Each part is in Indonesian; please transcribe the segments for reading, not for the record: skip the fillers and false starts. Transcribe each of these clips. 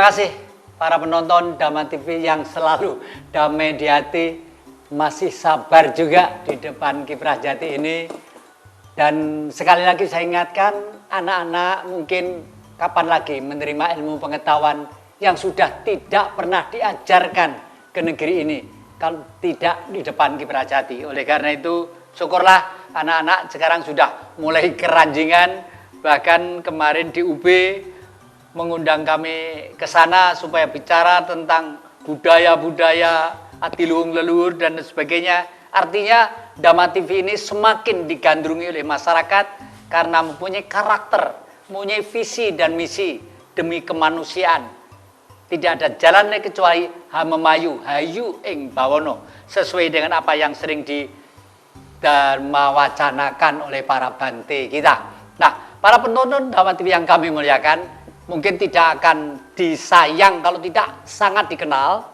Terima kasih para penonton Dhamma TV yang selalu damai di hati, masih sabar juga di depan Kiprah Jati ini. Dan sekali lagi saya ingatkan, anak-anak mungkin kapan lagi menerima ilmu pengetahuan yang sudah tidak pernah diajarkan ke negeri ini, kalau tidak di depan Kiprah Jati. Oleh karena itu, syukurlah anak-anak sekarang sudah mulai keranjingan, bahkan kemarin di UB mengundang kami ke sana supaya bicara tentang budaya-budaya, adiluhung leluhur dan sebagainya. Artinya Dhamma TV ini semakin digandrungi oleh masyarakat karena mempunyai karakter, mempunyai visi dan misi demi kemanusiaan. Tidak ada jalan kecuali hamemayu, hayu ing bawono, sesuai dengan apa yang sering wacanakan oleh para bante kita. Nah, para penonton Dhamma TV yang kami muliakan, mungkin tidak akan disayang kalau tidak sangat dikenal.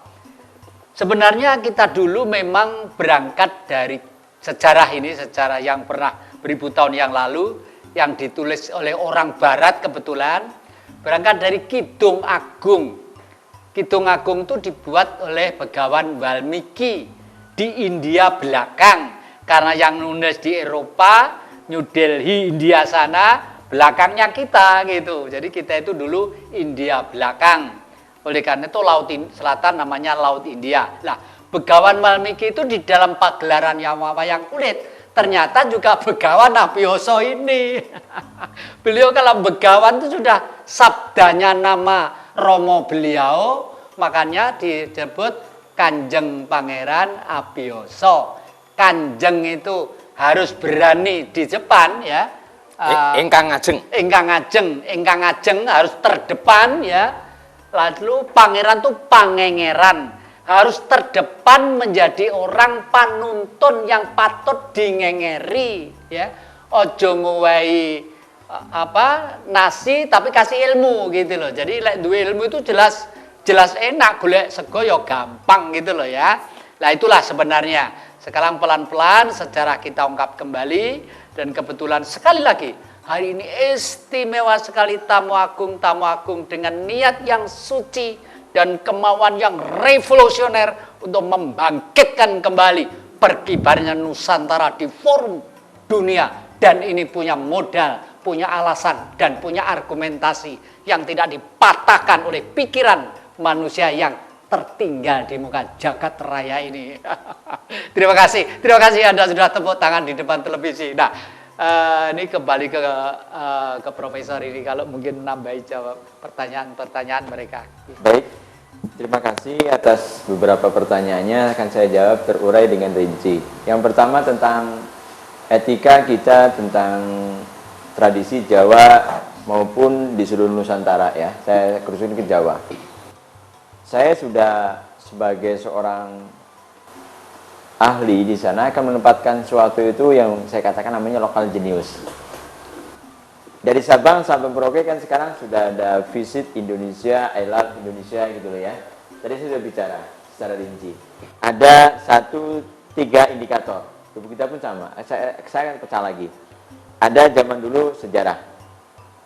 Sebenarnya kita dulu memang berangkat dari sejarah ini, sejarah yang pernah beribu tahun yang lalu, yang ditulis oleh orang barat kebetulan, berangkat dari Kidung Agung. Kidung Agung itu dibuat oleh Begawan Walmiki di India belakang, karena yang nulis di Eropa, New Delhi, India sana, belakangnya kita gitu. Jadi kita itu dulu India belakang. Oleh karena itu Laut Selatan namanya Laut India. Nah, Begawan Walmiki itu di dalam pagelaran wayang kulit ternyata juga Begawan Abiyasa ini. Beliau kalau Begawan itu sudah sabdanya nama Romo beliau, makanya disebut Kanjeng Pangeran Abiyasa. Kanjeng itu harus berani di depan ya. Ingkang ngajeng harus terdepan ya. Lalu pangeran tuh pangengeran, harus terdepan menjadi orang panuntun yang patut dingengeri ya. Ojo ngowahi nasi tapi kasih ilmu gitu loh. Jadi lek duwe ilmu itu jelas enak, golek sego ya gampang gitu loh ya. Nah, itulah sebenarnya. Sekarang pelan-pelan sejarah kita ungkap kembali. Dan kebetulan sekali lagi, hari ini istimewa sekali tamu agung dengan niat yang suci dan kemauan yang revolusioner untuk membangkitkan kembali berkibarnya Nusantara di forum dunia. Dan ini punya modal, punya alasan, dan punya argumentasi yang tidak dipatahkan oleh pikiran manusia yang tertinggal di muka jagat raya ini. Terima kasih Anda sudah tepuk tangan di depan televisi. Nah, ini kembali ke Profesor ini kalau mungkin nambahi jawab pertanyaan-pertanyaan mereka. Baik, terima kasih atas beberapa pertanyaannya, akan saya jawab terurai dengan rinci. Yang pertama tentang etika kita tentang tradisi Jawa maupun di seluruh Nusantara ya. Saya kerusuhin ke Jawa. Saya sudah sebagai seorang ahli di sana akan menempatkan sesuatu itu yang saya katakan namanya lokal genius. Dari Sabang sampai Merauke kan sekarang sudah ada visit Indonesia, I love Indonesia gitu loh ya. Tadi saya sudah bicara secara rinci. Ada 3 indikator. Tubuh kita pun sama. Saya akan pecah lagi. Ada zaman dulu sejarah.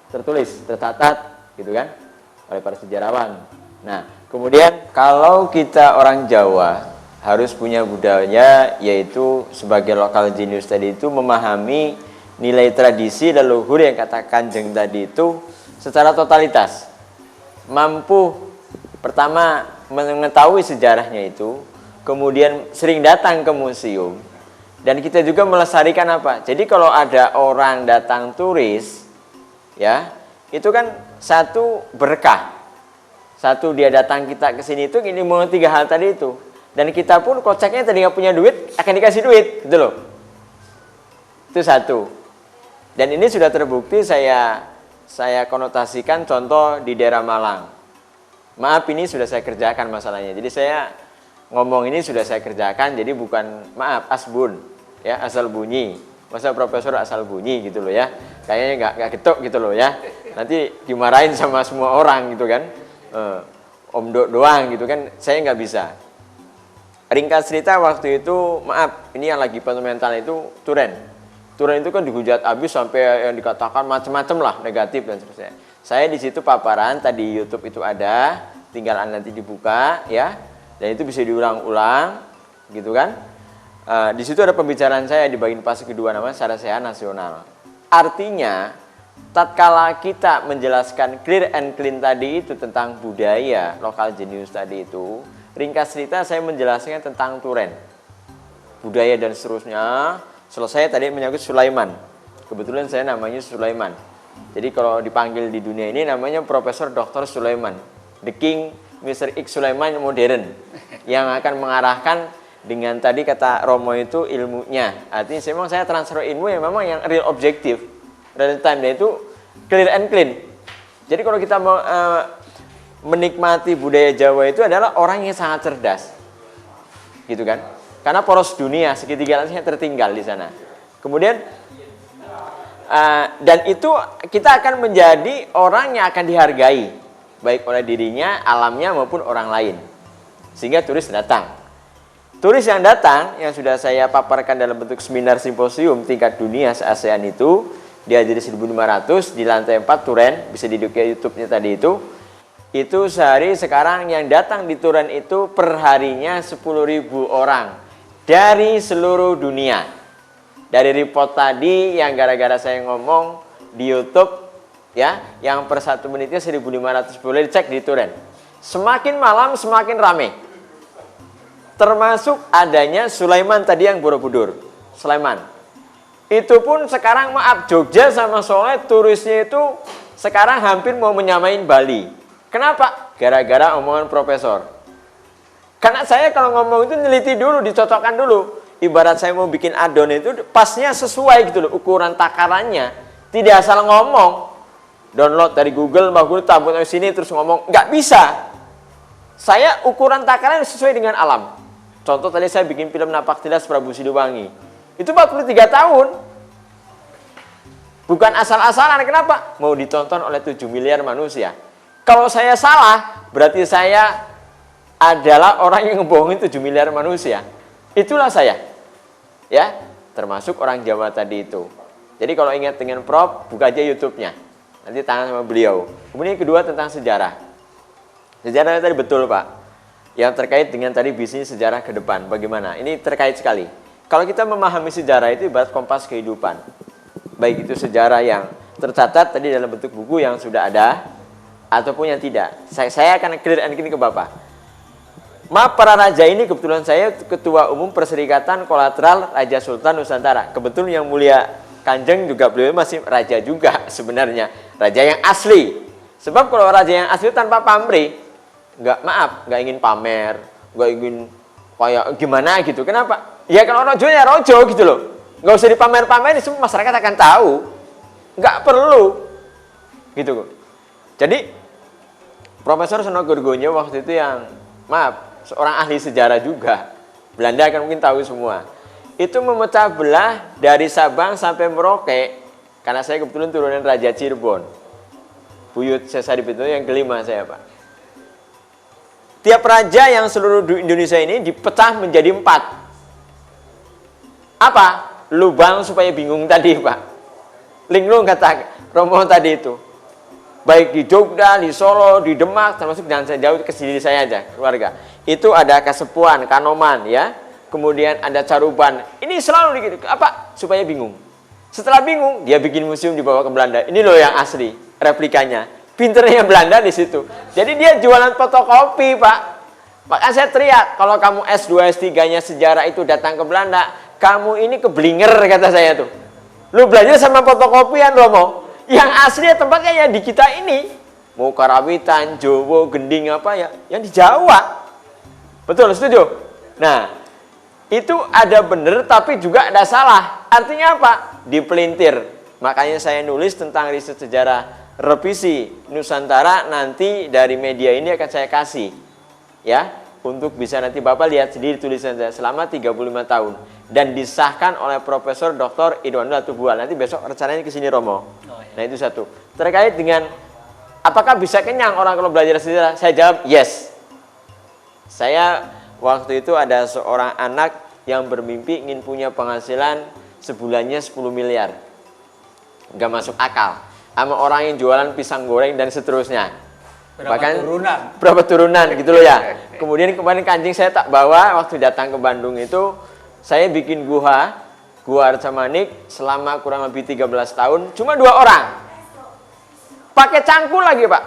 Tertulis, tercatat gitu kan oleh para sejarawan. Nah, kemudian kalau kita orang Jawa harus punya budaya, yaitu sebagai lokal genius tadi itu memahami nilai tradisi leluhur yang kata Kanjeng tadi itu secara totalitas. Mampu pertama mengetahui sejarahnya itu, kemudian sering datang ke museum, dan kita juga melestarikan apa? Jadi kalau ada orang datang turis, ya, itu kan satu berkah. Satu, dia datang kita ke sini itu ini mau 3 hal tadi itu. Dan kita pun kocaknya tadi nggak punya duit, akan dikasih duit, gitu loh. Itu satu. Dan ini sudah terbukti saya konotasikan contoh di daerah Malang. Maaf, ini sudah saya kerjakan masalahnya. Jadi saya ngomong ini sudah saya kerjakan, jadi bukan maaf, asbun, ya, asal bunyi. Masa profesor asal bunyi gitu loh ya. Kayaknya nggak getok gitu loh ya. Nanti dimarahin sama semua orang gitu kan. Om doang gitu kan, saya nggak bisa. Ringkas cerita waktu itu, maaf, ini yang lagi fundamental itu Turen itu kan dihujat habis sampai yang dikatakan macam-macam lah, negatif dan seterusnya. Saya di situ paparan, tadi YouTube itu ada, tinggal nanti dibuka ya, dan itu bisa diulang-ulang gitu kan. Di situ ada pembicaraan saya di bagian fase kedua namanya Sarasehan Nasional. Artinya tatkala kita menjelaskan clear and clean tadi itu tentang budaya lokal jenius tadi itu, ringkas cerita saya menjelaskan tentang Turen, budaya dan seterusnya. Selesai tadi menyangkut Sulaiman. Kebetulan saya namanya Sulaiman. Jadi kalau dipanggil di dunia ini namanya Profesor Dr. Sulaiman, The King Mr. X Sulaiman modern, yang akan mengarahkan dengan tadi kata Romo itu ilmunya. Artinya memang saya transfer ilmu yang memang yang real objektif, real time, dan itu clear and clean. Jadi kalau kita mau menikmati budaya Jawa itu adalah orang yang sangat cerdas, gitu kan? Karena poros dunia segitiga langitnya tertinggal di sana. Kemudian dan itu kita akan menjadi orang yang akan dihargai baik oleh dirinya, alamnya maupun orang lain. Sehingga turis datang. Turis yang datang yang sudah saya paparkan dalam bentuk seminar simposium tingkat dunia se-ASEAN itu dihadiri 1.500 di lantai 4 Turen, bisa dilihat YouTube-nya tadi itu. Itu sehari sekarang yang datang di Turen itu perharinya 10.000 orang dari seluruh dunia. Dari report tadi yang gara-gara saya ngomong di YouTube ya, yang per 1 menitnya 1.500, boleh dicek di Turen. Semakin malam semakin rame. Termasuk adanya Sulaiman tadi yang Borobudur. Sulaiman. Itu pun sekarang maaf, Jogja sama Solo turisnya itu sekarang hampir mau menyamain Bali. Kenapa? Gara-gara omongan profesor. Karena saya kalau ngomong itu neliti dulu, dicocokkan dulu. Ibarat saya mau bikin adon itu pasnya sesuai gitu loh, ukuran takarannya. Tidak asal ngomong. Download dari Google, bagus tabut dari sini terus ngomong, nggak bisa. Saya ukuran takarannya sesuai dengan alam. Contoh tadi saya bikin film Napak Tilas Prabu Siliwangi. Itu 43 tahun. Bukan asal-asalan. Kenapa? Mau ditonton oleh 7 miliar manusia. Kalau saya salah, berarti saya adalah orang yang ngebohongin 7 miliar manusia. Itulah saya. Ya, termasuk orang Jawa tadi itu. Jadi kalau ingat dengan Prof, buka aja YouTube-nya. Nanti tanya sama beliau. Kemudian yang kedua tentang sejarah. Sejarahnya tadi betul, Pak. Yang terkait dengan tadi bisnis sejarah ke depan. Bagaimana? Ini terkait sekali. Kalau kita memahami sejarah itu ibarat kompas kehidupan. Baik itu sejarah yang tercatat tadi dalam bentuk buku yang sudah ada, ataupun yang tidak. Saya akan clear and clean ke Bapak. Maaf para raja ini, kebetulan saya Ketua Umum Perserikatan Kolateral Raja Sultan Nusantara. Kebetulan yang mulia Kanjeng juga beliau masih raja juga sebenarnya. Raja yang asli. Sebab kalau raja yang asli tanpa pamrih, nggak ingin pamer, nggak ingin kayak gimana gitu. Kenapa? Ya kalau rojo ya rojo gitu loh. Nggak usah dipamer-pamerin, semua masyarakat akan tahu. Nggak perlu. Gitu. Jadi, Profesor Sonogorgonya waktu itu yang, maaf, seorang ahli sejarah juga, Belanda akan mungkin tahu semua, itu memecah belah dari Sabang sampai Merauke, karena saya kebetulan turunan Raja Cirebon, buyut Sesari itu yang kelima saya, Pak. Tiap raja yang seluruh Indonesia ini dipecah menjadi 4. Apa? Lubang supaya bingung tadi, Pak. Linglung kata Romo tadi itu. Baik di Jogja, di Solo, di Demak, termasuk jangan saya jauh ke sini saya aja, keluarga. Itu ada Kasepuan, Kanoman, ya. Kemudian ada Caruban. Ini selalu gitu. Apa? Supaya bingung. Setelah bingung, dia bikin museum dibawa ke Belanda. Ini loh yang asli, replikanya. Pinternya Belanda di situ. Jadi dia jualan fotokopi, Pak. Maka saya teriak, kalau kamu S2, S3-nya sejarah itu datang ke Belanda, kamu ini keblinger, kata saya tuh. Lu belajar sama fotokopian, Romo. Yang asli tempatnya ya di kita ini. Mau Karawitan, Jowo, Gending apa ya, yang di Jawa. Betul, setuju? Nah, itu ada benar tapi juga ada salah. Artinya apa? Dipelintir. Makanya saya nulis tentang riset sejarah revisi Nusantara, nanti dari media ini akan saya kasih. Ya, untuk bisa nanti Bapak lihat sendiri tulisan saya selama 35 tahun. Dan disahkan oleh Profesor Dr. Idwanul Hatubuan. Nanti besok rencananya ke sini, Romo. Nah, itu satu. Terkait dengan apakah bisa kenyang orang kalau belajar sejarah? Saya jawab yes. Saya waktu itu ada seorang anak yang bermimpi ingin punya penghasilan sebulannya 10 miliar. Nggak masuk akal. Sama orang yang jualan pisang goreng dan seterusnya. berapa turunan gitu loh ya. Kemudian kemarin kancing saya tak bawa waktu datang ke Bandung itu, saya bikin gua Arca Manik selama kurang lebih 13 tahun, cuma 2 orang. Pakai cangkul lagi, Pak.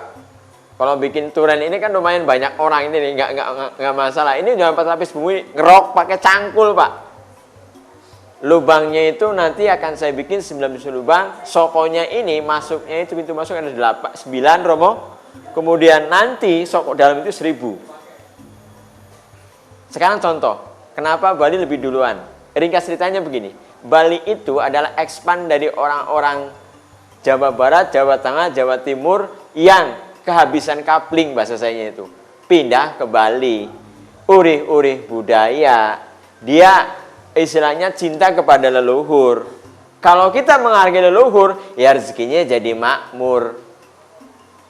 Kalau bikin turen ini kan lumayan banyak orang ini nih, nggak masalah. Ini udah 4 lapis bumi ngerok pakai cangkul, Pak. Lubangnya itu nanti akan saya bikin 9 lubang. Sokonya ini masuknya itu pintu masuk ada 9 Romo. Kemudian nanti soko dalam itu 1000. Sekarang contoh, kenapa Bali lebih duluan? Ringkas ceritanya begini, Bali itu adalah expand dari orang-orang Jawa Barat, Jawa Tengah, Jawa Timur yang kehabisan kapling bahasa saya itu. Pindah ke Bali, urih-urih budaya, dia istilahnya cinta kepada leluhur. Kalau kita menghargai leluhur, ya rezekinya jadi makmur.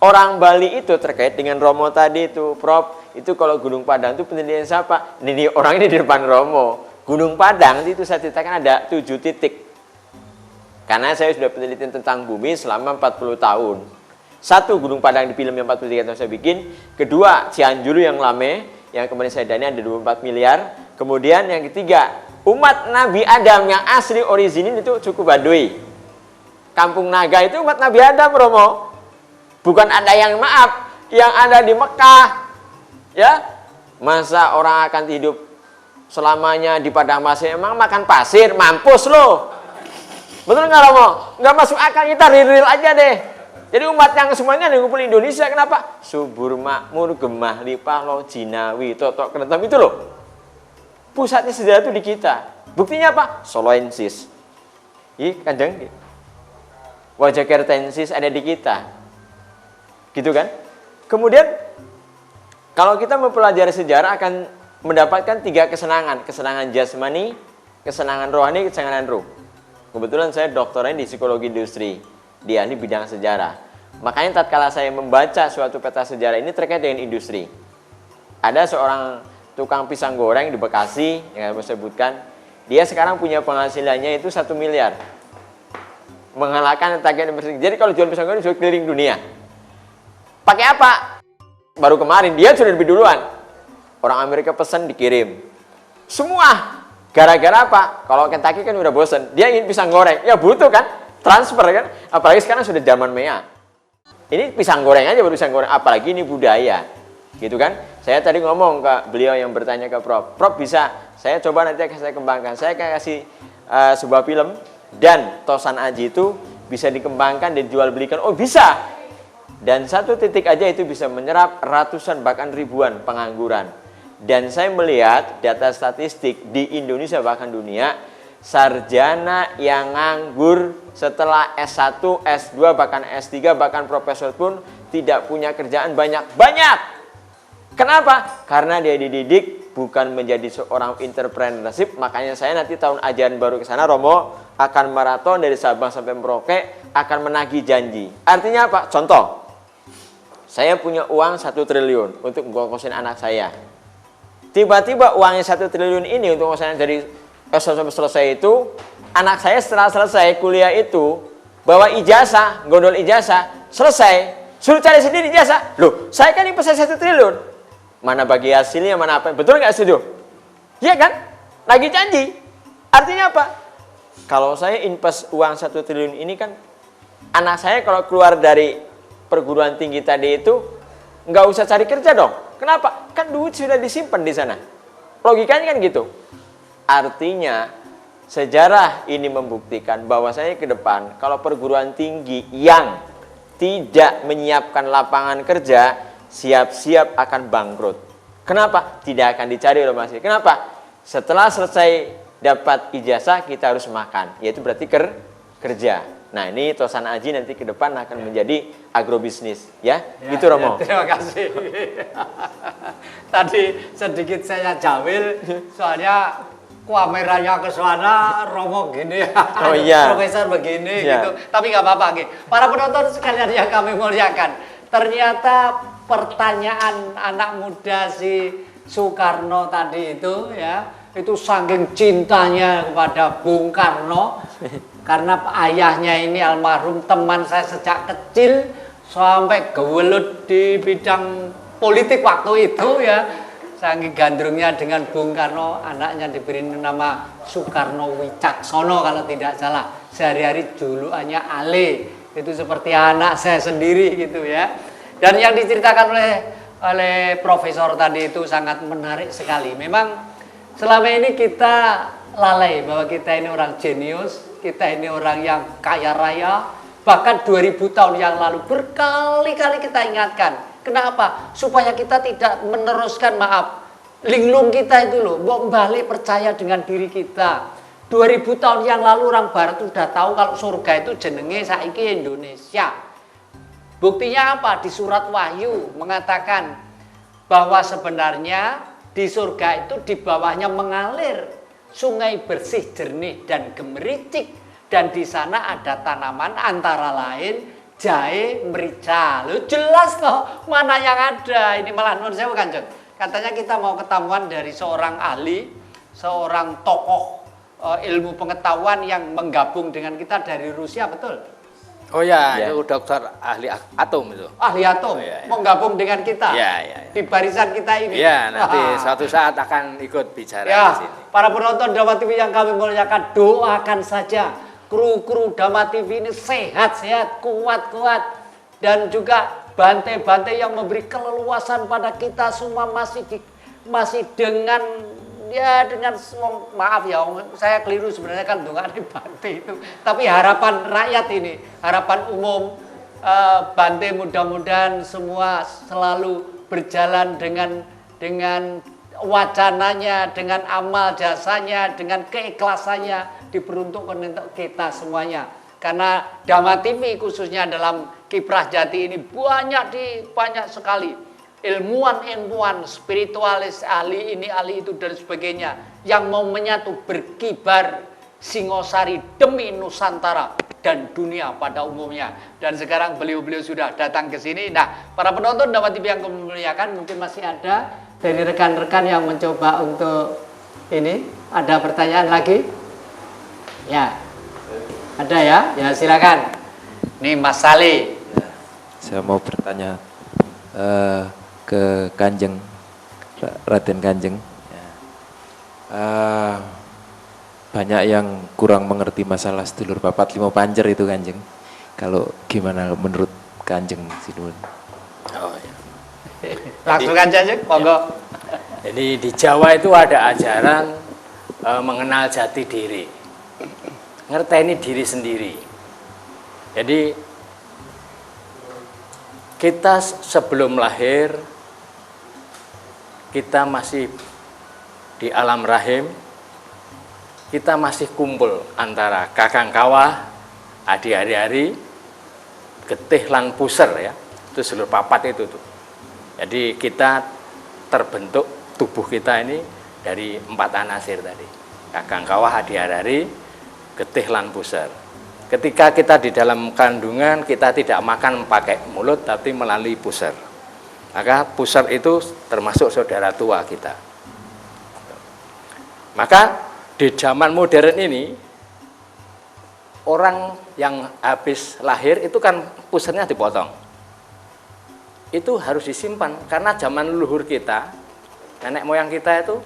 Orang Bali itu terkait dengan Romo tadi itu, Prof. Itu kalau Gunung Padang itu penelitian siapa? Ini orang ini di depan Romo. Gunung Padang itu saya ceritakan ada 7 titik. Karena saya sudah penelitian tentang bumi selama 40 tahun. 1, Gunung Padang di film yang 43 tahun saya bikin. Kedua, Cianjur yang lame, yang kemarin saya dana ada 24 miliar. Kemudian yang ketiga, umat Nabi Adam yang asli orisinin itu suku Baduy. Kampung Naga itu umat Nabi Adam, Romo. Bukan ada yang maaf, yang ada di Mekah. Ya, masa orang akan hidup selamanya di padang pasir, emang makan pasir, mampus loh. Betul nggak Romo? Nggak masuk akal, kita real aja deh. Jadi umat yang semuanya ngumpul Indonesia, kenapa? Subur, makmur, gemah, lipah, lo, jinawi, totok, kerentam itu loh. Pusatnya sejarah itu di kita. Buktinya apa? Soloensis. Ih, kanjeng. Wajah Kertensis ada di kita. Gitu kan? Kemudian, kalau kita mempelajari sejarah akan mendapatkan 3 kesenangan. Kesenangan jasmani, kesenangan rohani, kesenangan ruh. Kebetulan saya doktoran di psikologi industri, di ahli bidang sejarah. Makanya tatkala saya membaca suatu peta sejarah ini terkait dengan industri. Ada seorang tukang pisang goreng di Bekasi, yang saya sebutkan, dia sekarang punya penghasilannya itu 1 miliar. Mengalahkan target industri. Jadi kalau jual pisang goreng sudah keliling dunia. Pakai apa? Baru kemarin, dia sudah lebih duluan. Orang Amerika pesan dikirim. Semua. Gara-gara apa? Kalau Kentucky kan udah bosen. Dia ingin pisang goreng. Ya butuh kan? Transfer kan? Apalagi sekarang sudah zaman MEA. Ini pisang goreng aja baru pisang goreng. Apalagi ini budaya. Gitu kan? Saya tadi ngomong ke beliau yang bertanya ke Prof. Prof bisa? Saya coba nanti akan saya kembangkan. Saya akan kasih sebuah film. Dan Tosan Aji itu bisa dikembangkan dan dijual belikan. Oh bisa! Dan 1 titik aja itu bisa menyerap ratusan bahkan ribuan pengangguran. Dan saya melihat data statistik di Indonesia bahkan dunia, sarjana yang nganggur setelah S1, S2, bahkan S3, bahkan profesor pun tidak punya kerjaan banyak-banyak. Kenapa? Karena dia dididik bukan menjadi seorang entrepreneurship. Makanya saya nanti tahun ajaran baru ke sana, Romo, akan maraton dari Sabang sampai Merauke, akan menagih janji. Artinya apa? Contoh, saya punya uang 1 triliun untuk ngongkosin anak saya. Tiba-tiba uangnya 1 triliun ini untuk ngongkosin dari sampai selesai itu, anak saya setelah selesai kuliah itu, bawa ijazah, gondol ijazah, selesai, suruh cari sendiri ijazah. Loh, saya kan investasi 1 triliun. Mana bagi hasilnya, mana apa? Betul nggak setuju? Iya kan? Lagi janji. Artinya apa? Kalau saya invest uang 1 triliun ini kan, anak saya kalau keluar dari perguruan tinggi tadi itu nggak usah cari kerja dong. Kenapa? Kan duit sudah disimpan di sana. Logikanya kan gitu. Artinya sejarah ini membuktikan bahwasanya ke depan kalau perguruan tinggi yang tidak menyiapkan lapangan kerja siap-siap akan bangkrut. Kenapa? Tidak akan dicari oleh mahasiswa. Kenapa? Setelah selesai dapat ijazah kita harus makan, yaitu berarti kerja. Nah ini Tosan Aji nanti ke depan akan menjadi agrobisnis, ya gitu Romo. Ya, terima kasih. Tadi sedikit saya jawil, soalnya kameranya ke sana, Romo gini, oh, iya. Profesor begini, iya. gitu. Tapi nggak apa-apa, para penonton sekalian yang kami muliakan. Ternyata pertanyaan anak muda si Soekarno tadi itu, ya, itu saking cintanya kepada Bung Karno. Karena ayahnya ini almarhum teman saya sejak kecil, sampai gewelut di bidang politik waktu itu ya. Saking gandrungnya dengan Bung Karno, anaknya diberi nama Soekarno Wicaksono kalau tidak salah. Sehari-hari julukannya Ale, itu seperti anak saya sendiri gitu ya. Dan yang diceritakan oleh profesor tadi itu sangat menarik sekali. Memang selama ini kita lalai bahwa kita ini orang jenius, kita ini orang yang kaya raya. Bahkan 2000 tahun yang lalu berkali-kali kita ingatkan. Kenapa? Supaya kita tidak meneruskan, linglung kita itu loh, mau balik percaya dengan diri kita. 2000 tahun yang lalu orang barat sudah tahu kalau surga itu jenenge saiki Indonesia. Buktinya apa? Di surat Wahyu mengatakan bahwa sebenarnya di surga itu di bawahnya mengalir sungai bersih, jernih dan gemericik, dan di sana ada tanaman antara lain jahe, merica. Lu jelas loh mana yang ada. Ini malah non saya bukan, katanya kita mau ketemuan dari seorang ahli, seorang tokoh ilmu pengetahuan yang menggabung dengan kita dari Rusia, betul? Oh ya, itu dokter ahli atom itu. Ahli atom, mau gabung dengan kita di barisan kita ini. Ya, nanti suatu saat akan ikut bicara ya, di sini. para penonton Dhamma TV yang kami muliakan, doakan saja kru Dhamma TV ini sehat-sehat, kuat-kuat, dan juga Bante-Bante yang memberi keleluasan pada kita semua masih dengan maaf ya, saya keliru sebenarnya kan doanya Bante itu, tapi harapan rakyat ini, harapan umum Bante mudah-mudahan semua selalu berjalan dengan wacananya, dengan amal jasanya, dengan keikhlasannya diperuntukkan untuk kita semuanya. Karena Dhamma TV khususnya dalam Kiprah Jati ini banyak sekali ilmuwan, spiritualis, ahli ini, ahli itu dan sebagainya yang mau menyatu berkibar Singosari demi Nusantara dan dunia pada umumnya. Dan sekarang beliau-beliau sudah datang ke sini. Nah, para penonton Dhamma TV yang kami muliakan, mungkin masih ada dari rekan-rekan yang mencoba untuk ini. Ada pertanyaan lagi? Ya, ada ya? Ya silakan. Nih Mas Sali. Saya mau bertanya ke Kanjeng, Raden Kanjeng. Banyak yang kurang mengerti masalah sedulur papat limo panjer itu Kanjeng. Kalau gimana menurut Kanjeng Sinun? Oh ya. Langsung aja monggo. Jadi di Jawa itu ada ajaran mengenal jati diri. Ngerteni diri sendiri. Jadi kita sebelum lahir, kita masih di alam rahim, kita masih kumpul antara kakang kawah, adi hari-hari, getih lan puser ya, itu seluruh papat itu tuh. Jadi kita terbentuk tubuh kita ini dari 4 anasir tadi, kakang kawah, adi hari-hari, getih lan puser. Ketika kita di dalam kandungan, kita tidak makan pakai mulut tapi melalui puser. Maka puser itu termasuk saudara tua kita. Maka di zaman modern ini, orang yang habis lahir itu kan pusernya dipotong. Itu harus disimpan karena zaman leluhur kita, nenek moyang kita itu,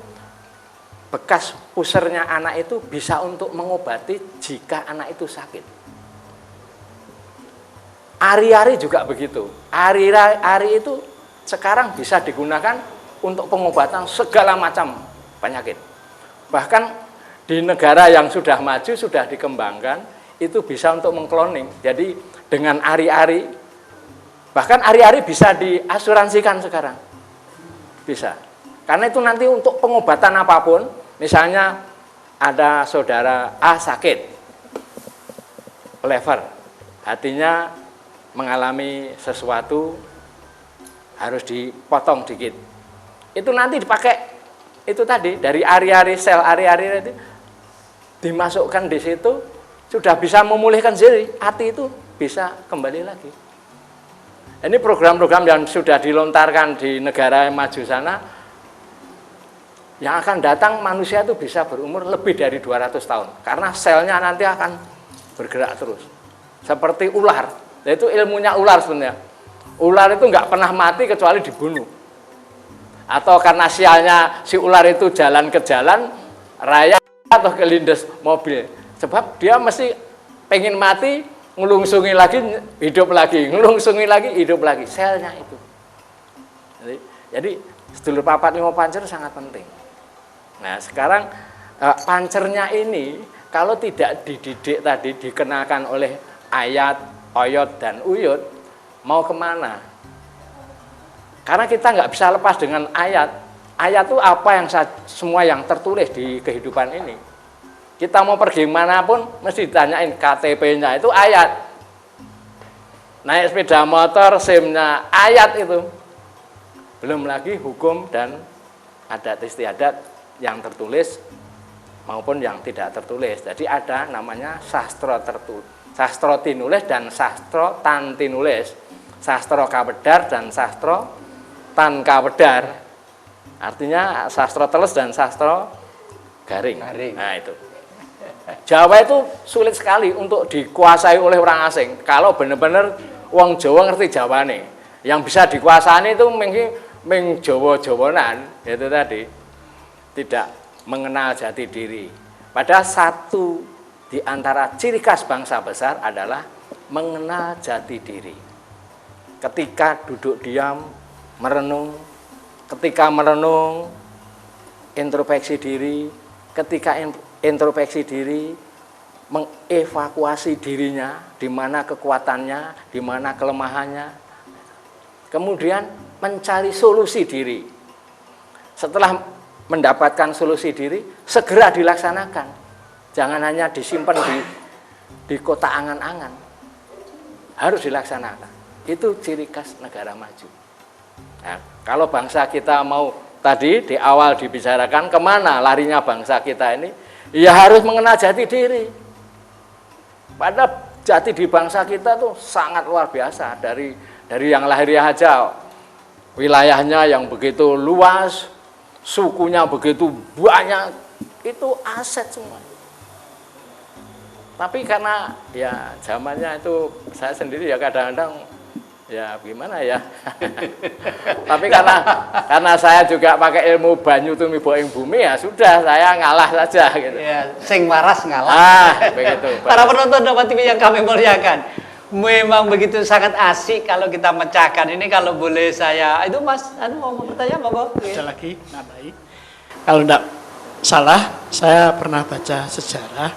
bekas pusernya anak itu bisa untuk mengobati jika anak itu sakit. Ari-ari juga begitu. Ari itu sekarang bisa digunakan untuk pengobatan segala macam penyakit. Bahkan di negara yang sudah maju, sudah dikembangkan, itu bisa untuk mengkloning. Jadi dengan ari-ari, bahkan ari-ari bisa diasuransikan sekarang. Bisa. Karena itu nanti untuk pengobatan apapun, misalnya ada saudara A sakit, lever, hatinya mengalami sesuatu, harus dipotong dikit. Itu nanti dipakai, itu tadi, dari ari-ari, sel ari-ari itu, dimasukkan di situ, sudah bisa memulihkan diri, hati itu bisa kembali lagi. Ini program-program yang sudah dilontarkan di negara yang maju sana, yang akan datang manusia itu bisa berumur lebih dari 200 tahun. Karena selnya nanti akan bergerak terus. Seperti ular. Itu ilmunya ular sebenarnya. Ular itu nggak pernah mati kecuali dibunuh. Atau karena sialnya si ular itu jalan ke jalan raya atau ke lindes mobil. Sebab dia mesti pengen mati, ngelungsungi lagi, hidup lagi, ngelungsungi lagi, hidup lagi. Selnya itu. Jadi sedulur papat lima pancer sangat penting. Nah sekarang pancernya ini kalau tidak dididik tadi, dikenalkan oleh ayat, oyot, dan uyut, mau kemana? Karena kita nggak bisa lepas dengan ayat. Ayat itu apa yang semua yang tertulis di kehidupan ini. Kita mau pergi manapun mesti ditanyain KTP-nya itu ayat. Naik sepeda motor, SIM-nya ayat itu. Belum lagi hukum dan adat istiadat yang tertulis maupun yang tidak tertulis. Jadi ada namanya sastro tertulis, sastro tinulis dan sastro tan tinulis, sastro kawedar dan sastro tan kawedar. Artinya sastro teles dan sastro garing. Nah itu. Jawa itu sulit sekali untuk dikuasai oleh orang asing. Kalau benar-benar wong Jawa ngerti Jawane, yang bisa dikuasai itu meng Jawa-Jawanan itu tadi. Tidak mengenal jati diri. Padahal satu di antara ciri khas bangsa besar adalah mengenal jati diri. Ketika duduk diam, merenung, ketika merenung, introspeksi diri, ketika introspeksi diri, mengevakuasi dirinya, di mana kekuatannya, di mana kelemahannya, kemudian mencari solusi diri. Setelah mendapatkan solusi diri, segera dilaksanakan. Jangan hanya disimpan di kotak angan-angan. Harus dilaksanakan. Itu ciri khas negara maju. Nah, kalau bangsa kita mau tadi di awal dibicarakan kemana larinya bangsa kita ini, ya harus mengenal jati diri. Padahal jati di bangsa kita tuh sangat luar biasa. Dari yang lahiriah aja, wilayahnya yang begitu luas, sukunya begitu banyak, itu aset semua. Tapi karena ya zamannya itu saya sendiri ya kadang-kadang ya gimana ya. Tapi karena saya juga pakai ilmu banyu tumibo ing bumi, ya sudah saya ngalah saja gitu. Ya, sing waras ngalah. Ah, begitu. Para penonton Dapat TV yang kami muliakan, memang begitu sangat asik kalau kita mecahkan ini. Kalau boleh saya, itu Mas, mau bertanya, monggo. Ada lagi, nambahi. Kalau tidak salah, saya pernah baca sejarah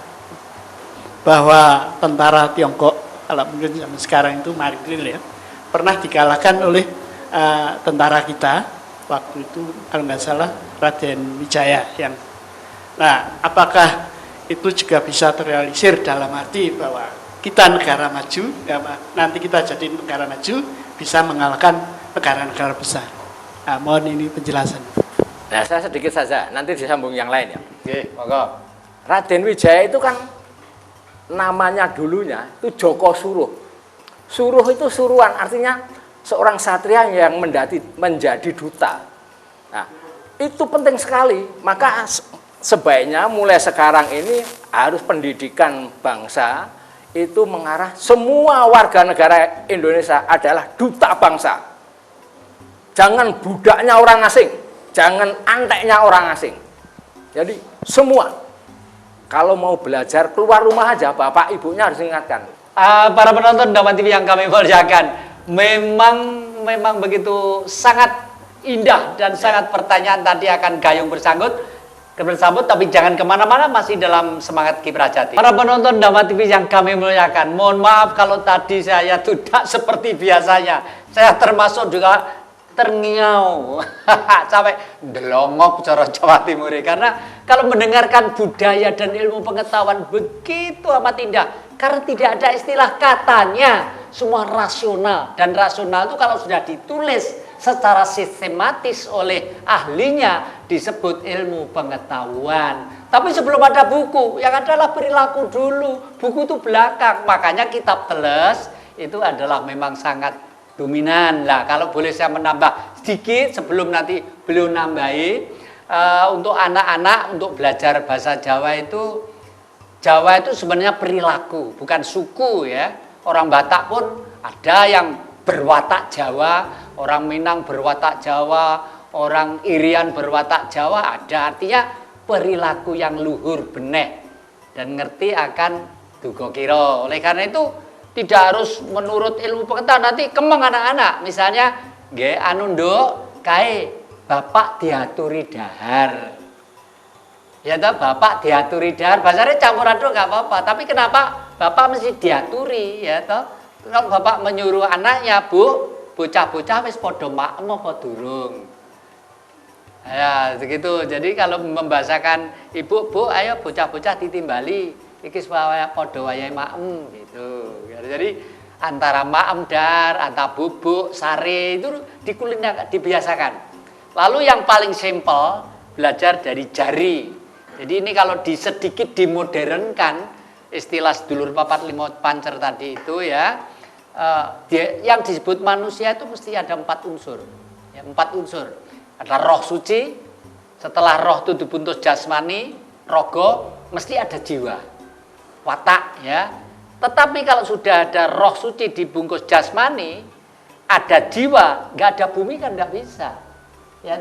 bahwa tentara Tiongkok, kalau mungkin zaman sekarang itu Marinir ya, pernah dikalahkan oleh tentara kita waktu itu, kalau nggak salah Raden Wijaya yang. Nah, apakah itu juga bisa terrealisir dalam arti bahwa kita negara maju, ya, nanti kita jadi negara maju bisa mengalahkan negara-negara besar. Nah, mohon ini penjelasan. Nah, saya sedikit saja, nanti disambung yang lain ya. Oke, monggo. Raden Wijaya itu kan namanya dulunya itu Joko Suruh. Suruh itu suruhan, artinya seorang satria yang menjadi duta. Nah, itu penting sekali. Maka sebaiknya mulai sekarang ini harus pendidikan bangsa itu mengarah semua warga negara Indonesia adalah duta bangsa. Jangan budaknya orang asing, jangan anteknya orang asing. Jadi semua kalau mau belajar keluar rumah aja, bapak ibunya harus ingatkan. Para penonton Dapat TV yang kami muliakan, memang begitu sangat indah dan sangat pertanyaan tadi akan gayung bersambut, tapi jangan kemana-mana, masih dalam semangat Kiprah Jati. Para penonton Dapat TV yang kami muliakan, mohon maaf kalau tadi saya tidak seperti biasanya. Saya termasuk juga terngiau sampai delongok cara Jawa Timur, karena kalau mendengarkan budaya dan ilmu pengetahuan begitu amat indah, karena tidak ada istilah katanya, semua rasional, dan rasional itu kalau sudah ditulis secara sistematis oleh ahlinya disebut ilmu pengetahuan. Tapi sebelum ada buku, yang adalah perilaku dulu, buku itu belakang. Makanya kitab teles itu adalah memang sangat dominan. Lah, kalau boleh saya menambah sedikit sebelum nanti beliau nambahi, untuk anak-anak untuk belajar bahasa Jawa itu sebenarnya perilaku, bukan suku ya. Orang Batak pun ada yang berwatak Jawa, orang Minang berwatak Jawa, orang Irian berwatak Jawa, ada artinya perilaku yang luhur beneh dan ngerti akan duga kira. Oleh karena itu tidak harus menurut ilmu pengetahuan, nanti kemeng anak-anak. Misalnya, nggih anu nduk kae bapak diaturi dahar. Ya toh, bapak diaturi dahar, bahasanya campur aduk nggak apa-apa. Tapi kenapa bapak mesti diaturi, ya toh? Kalau bapak menyuruh anaknya, Bu, bocah-bocah wis padha maem apa durung? Ya, begitu. Jadi kalau membahasakan ibu, Bu, ayo bocah-bocah ditimbali, iki padha wayahe maem gitu. Jadi antara maem dar, antara bubuk, sare itu dibiasakan. Lalu yang paling simpel, belajar dari jari. Jadi ini kalau sedikit dimodernkan, istilah sedulur papat lima pancer tadi itu ya, yang disebut manusia itu mesti ada 4 unsur. Ya, 4 unsur. Ada roh suci, setelah roh itu dibungkus jasmani, rogo, mesti ada jiwa, watak ya. Tetapi kalau sudah ada roh suci dibungkus jasmani, ada jiwa, nggak ada bumi kan nggak bisa. Ya,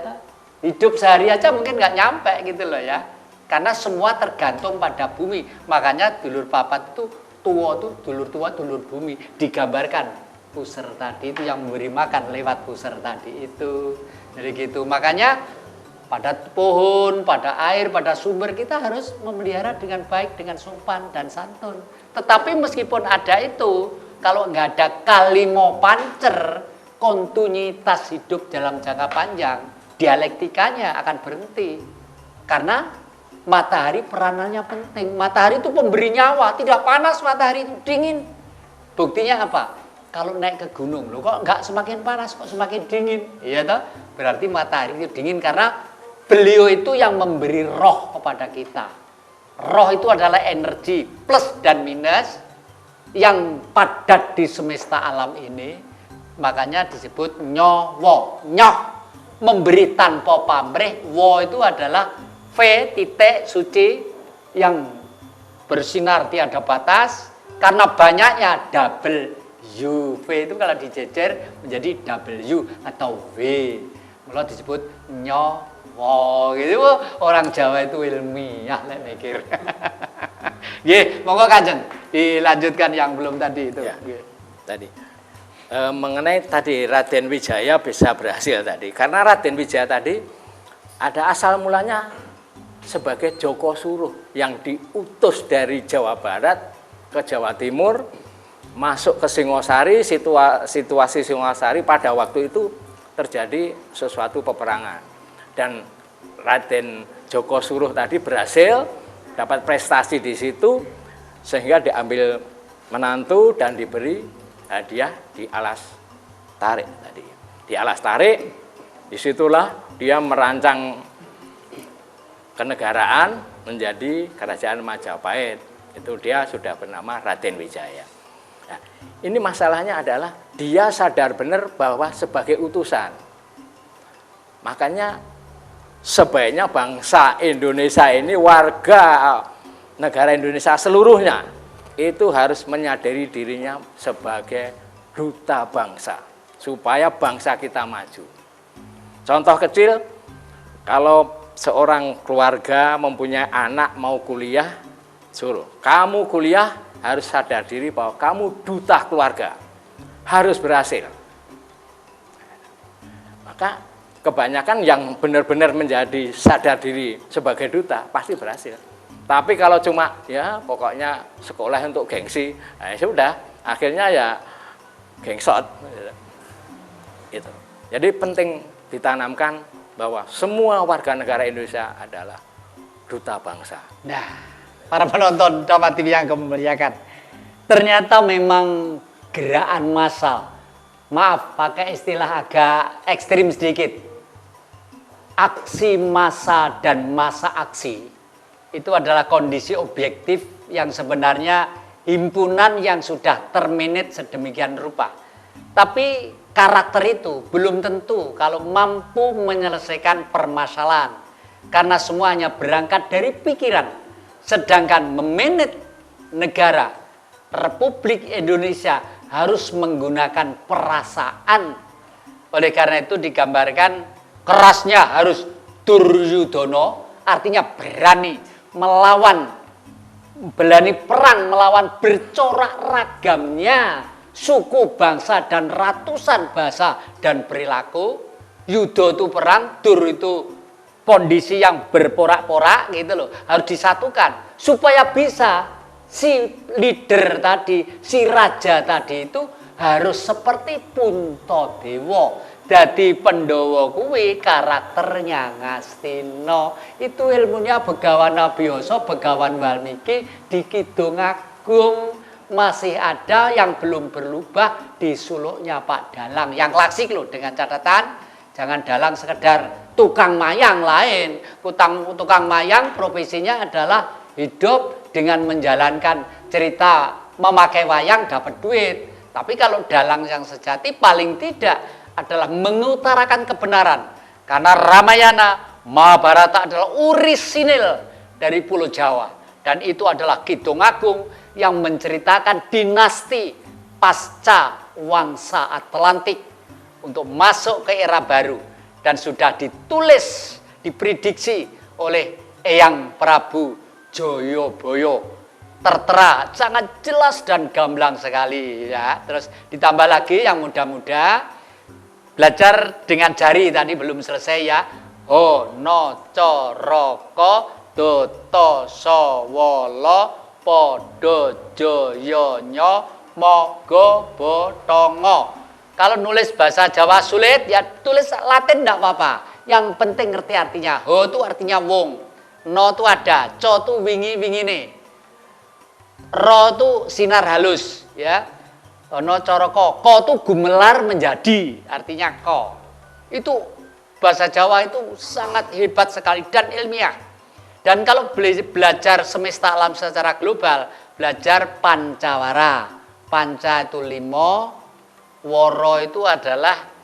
hidup sehari aja mungkin nggak nyampe gitu loh ya. Karena semua tergantung pada bumi. Makanya dulur papat itu tua tuh dulur bumi. Digambarkan puser tadi itu yang memberi makan lewat puser tadi itu. Jadi gitu. Makanya pada pohon, pada air, pada sumber kita harus memelihara dengan baik, dengan sopan dan santun. Tetapi meskipun ada itu, kalau nggak ada kalimo pancer, kontinuitas hidup dalam jangka panjang, dialektikanya akan berhenti. Karena matahari peranannya penting. Matahari itu pemberi nyawa, tidak panas matahari itu, dingin. Buktinya apa? Kalau naik ke gunung, loh kok nggak semakin panas, kok semakin dingin? Iya toh? Berarti matahari itu dingin karena beliau itu yang memberi roh kepada kita. Roh itu adalah energi plus dan minus yang padat di semesta alam ini. Makanya disebut nyowo. Nyoh, memberi tanpa pamrih. Wo itu adalah V titik suci yang bersinar tiada batas, karena banyaknya double U. V itu kalau dijejer menjadi W atau V. Mulai disebut nyowo gitu. Orang Jawa itu ilmiah lah mikir. Nggih, monggo Kanjeng dilanjutkan yang belum tadi itu. Ya, tadi mengenai tadi Raden Wijaya bisa berhasil tadi. Karena Raden Wijaya tadi ada asal mulanya sebagai Joko Suruh yang diutus dari Jawa Barat ke Jawa Timur, masuk ke Singosari. Situasi Singosari pada waktu itu terjadi sesuatu peperangan, dan Raden Joko Suruh tadi berhasil dapat prestasi di situ sehingga diambil menantu dan diberi hadiah di Alas Tarik tadi. Di Alas Tarik, disitulah dia merancang kenegaraan menjadi kerajaan Majapahit. Itu dia sudah bernama Raden Wijaya. Nah, ini masalahnya adalah dia sadar benar bahwa sebagai utusan. Makanya sebaiknya bangsa Indonesia ini, warga negara Indonesia seluruhnya itu harus menyadari dirinya sebagai duta bangsa supaya bangsa kita maju. Contoh kecil, kalau seorang keluarga mempunyai anak mau kuliah, suruh kamu kuliah, harus sadar diri bahwa kamu duta keluarga, harus berhasil. Maka kebanyakan yang benar-benar menjadi sadar diri sebagai duta pasti berhasil. Tapi kalau cuma ya pokoknya sekolah untuk gengsi, nah sudah akhirnya ya gengsot. Itu. Jadi penting ditanamkan bahwa semua warga negara Indonesia adalah duta bangsa. Nah, para penonton Dapat TV yang kemuliakan, ternyata memang gerakan massal, maaf pakai istilah agak ekstrim sedikit, aksi massa dan massa aksi itu adalah kondisi objektif yang sebenarnya himpunan yang sudah termanage sedemikian rupa. Tapi karakter itu belum tentu kalau mampu menyelesaikan permasalahan, karena semuanya berangkat dari pikiran. Sedangkan memanage negara Republik Indonesia harus menggunakan perasaan. Oleh karena itu digambarkan kerasnya harus Duryudono, artinya berani melawan, berani perang melawan bercorak ragamnya suku, bangsa, dan ratusan bahasa dan perilaku. Yudo itu perang, dur itu kondisi yang berporak-porak gitu loh, harus disatukan supaya bisa si leader tadi, si raja tadi itu harus seperti Puntadewa. Dadi Pandhawa kuwi karakternya Ngastina. Itu ilmunya Begawan Abiyasa, Begawan Walmiki di Kidung Agung. Masih ada yang belum berubah di suluknya Pak Dalang. Yang klasik loh, dengan catatan jangan Dalang sekedar tukang mayang lain. Tukang mayang profesinya adalah hidup dengan menjalankan cerita memakai wayang dapat duit. Tapi kalau dalang yang sejati paling tidak adalah mengutarakan kebenaran. Karena Ramayana, Mahabharata adalah orisinil dari Pulau Jawa. Dan itu adalah Kidung Agung yang menceritakan dinasti pasca Wangsa Atlantik untuk masuk ke era baru. Dan sudah ditulis, diprediksi oleh Eyang Prabu Joyoboyo, tertera sangat jelas dan gamblang sekali ya. Terus ditambah lagi yang muda-muda belajar dengan jari tadi belum selesai ya. Hono coroko doto sawala podo joyonyo mogo botongo. Kalau nulis bahasa Jawa sulit ya tulis Latin enggak apa-apa. Yang penting ngerti artinya. Ho itu artinya wong. No itu ada, co itu wingi-wingi nih. Ro itu sinar halus, ya. No coroko, ko itu gumelar menjadi, artinya ko. Itu bahasa Jawa itu sangat hebat sekali dan ilmiah. Dan kalau belajar semesta alam secara global, belajar Pancawara. Panca itu 5, woro itu adalah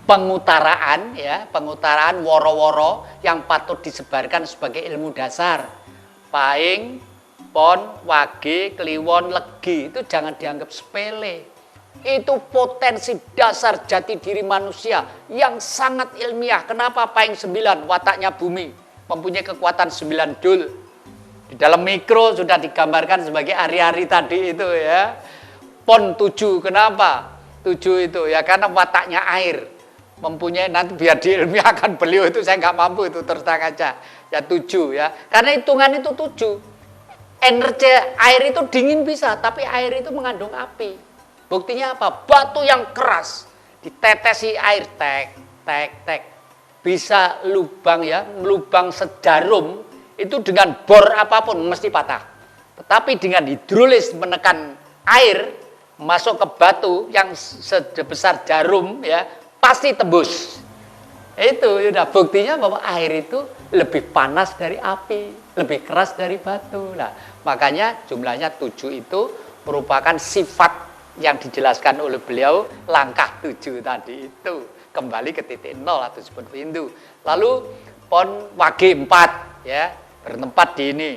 pengutaraan ya, pengutaraan woro-woro yang patut disebarkan sebagai ilmu dasar. Paing, pon, wage, kliwon, legi itu jangan dianggap sepele. Itu potensi dasar jati diri manusia yang sangat ilmiah. Kenapa paing 9 wataknya bumi, mempunyai kekuatan 9 dul. Di dalam mikro sudah digambarkan sebagai ari-ari tadi itu ya. Pon 7 kenapa? 7 itu ya karena wataknya air. Mempunyai nanti biar diilmiahkan beliau itu saya nggak mampu itu terus terang aja ya 7 ya karena hitungan itu 7. Energi air itu dingin bisa tapi air itu mengandung api. Buktinya apa? Batu yang keras ditetesi air tek tek tek bisa lubang ya, lubang sejarum itu dengan bor apapun mesti patah. Tetapi dengan hidrolis menekan air masuk ke batu yang sebesar jarum ya pasti tembus. Itu sudah buktinya bahwa air itu lebih panas dari api, lebih keras dari batu. Nah, makanya jumlahnya 7 itu merupakan sifat yang dijelaskan oleh beliau langkah 7 tadi itu. Kembali ke titik 0 atau disebut pintu. Lalu pon wage 4 ya, bertempat di ini,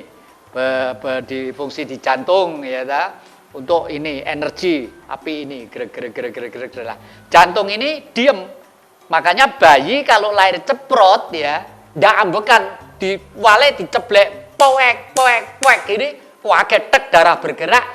di fungsi di jantung ya untuk ini energi api ini gerak lah. Jantung ini diem. Makanya bayi kalau lahir ceprot ya, ndak ambekan, diwale diceblek poek ini kaget tek darah bergerak,